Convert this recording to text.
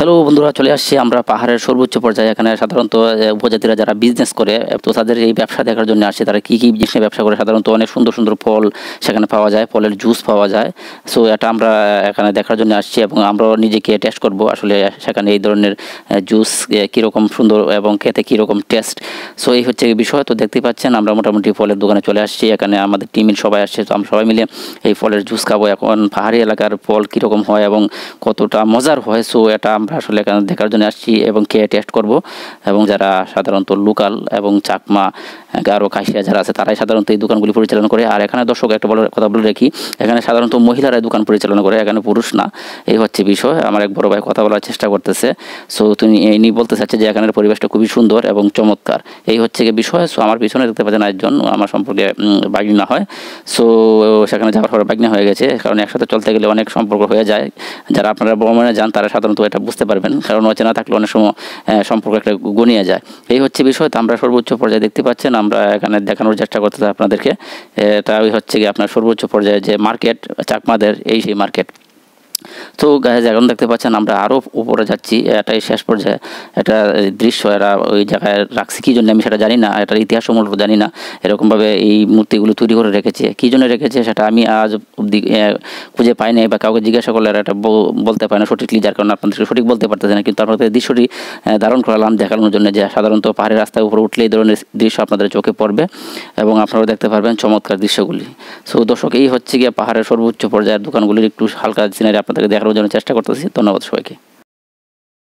Hello বন্ধুরা, চলে আসছি আমরা পাহাড়ের সর্বোচ্চ পর্যায়ে। এখানে সাধারণত উপজাতিরা যারা বিজনেস করে, তো তাদের এই ব্যবসা দেখার জন্য আসছে। তারা কী কী জিনিস নিয়ে ব্যবসা করে, সাধারণত অনেক সুন্দর সুন্দর ফল সেখানে পাওয়া যায়, ফলের জুস পাওয়া যায়। সো এটা আমরা এখানে দেখার জন্য আসছি এবং আমরাও নিজেকে টেস্ট করব আসলে সেখানে এই ধরনের জুস কীরকম সুন্দর এবং খেতে কীরকম টেস্ট। সো এই হচ্ছে বিষয়। তো দেখতে পাচ্ছেন আমরা মোটামুটি ফলের দোকানে চলে আসছি। এখানে আমাদের টিমের সবাই আসছে, তো আমরা সবাই মিলে এই ফলের জুস খাবো। এখন পাহাড়ি এলাকার ফল কীরকম হয় এবং কতটা মজার হয়, সো এটা আমরা আসলে এখানে দেখার জন্য আসছি এবং খেয়ে টেস্ট করব। এবং যারা সাধারণত লোকাল এবং চাকমা, গারো, খাসিয়া যারা আছে তারাই সাধারণত এই দোকানগুলি পরিচালনা করে। আর এখানে দর্শক একটা কথা বলে রাখি, এখানে সাধারণত মহিলারাই দোকান পরিচালনা করে, এখানে পুরুষ না। এই হচ্ছে বিষয়। আমার এক বড় ভাই কথা বলার চেষ্টা করতেছে। সো ইনি বলতে চাচ্ছে যে এখানের পরিবেশটা খুবই সুন্দর এবং চমৎকার। এই হচ্ছে বিষয়। সো আমার পিছনে দেখতে পাচ্ছেন একজন আমার সম্পর্কে বাগনা হয়। সো সেখানে যাওয়ার পরে বাগনা হয়ে গেছে, কারণ একসাথে চলতে গেলে অনেক সম্পর্ক হয়ে যায়। যারা আপনারা ভ্রমণে যান তারা সাধারণত এটা বুঝতে পারবেন, কারণ অচেনা থাকলে অনেক সময় সম্পর্ক একটা গনিয়ে যায়। এই হচ্ছে বিষয়। তো আমরা সর্বোচ্চ পর্যায়ে দেখতে পাচ্ছেন, আমরা এখানে দেখানোর চেষ্টা করতেছি আপনাদেরকে। এটা হচ্ছে আপনার সর্বোচ্চ পর্যায়ে যে মার্কেট চাকমাদের, এই সেই মার্কেট। তো গাইজ এখন দেখতে পাচ্ছেন আমরা আরও উপরে যাচ্ছি, এটাই শেষ পর্যায়ে। এটা দৃশ্য এরা ওই জায়গায় রাখছে কী জন্য আমি সেটা জানি না, এটার ইতিহাস মূলত জানি না। এরকমভাবে এই মূর্তিগুলো তৈরি করে রেখেছে, কী জন্য রেখেছে সেটা আমি আজ অব্দি খুঁজে পাই নাই, বা কাউকে জিজ্ঞাসা করলে এটা বলতে পারে না সঠিকলি, যার কারণে আপনাদেরকে সঠিক বলতে পারতেছে না। কিন্তু আপনাদের দৃশ্যটি ধারণ করালাম দেখানোর জন্য যে সাধারণত পাহাড়ের রাস্তার উপরে উঠলে এই ধরনের দৃশ্য আপনাদের চোখে পড়বে এবং আপনারাও দেখতে পারবেন চমৎকার দৃশ্যগুলি। সো দর্শক, এই হচ্ছে গিয়ে পাহাড়ের সর্বোচ্চ পর্যায়ের দোকানগুলির একটু হালকা সিনারি আপনাদেরকে দেখানোর জন্য চেষ্টা করতেছি। ধন্যবাদ সবাইকে।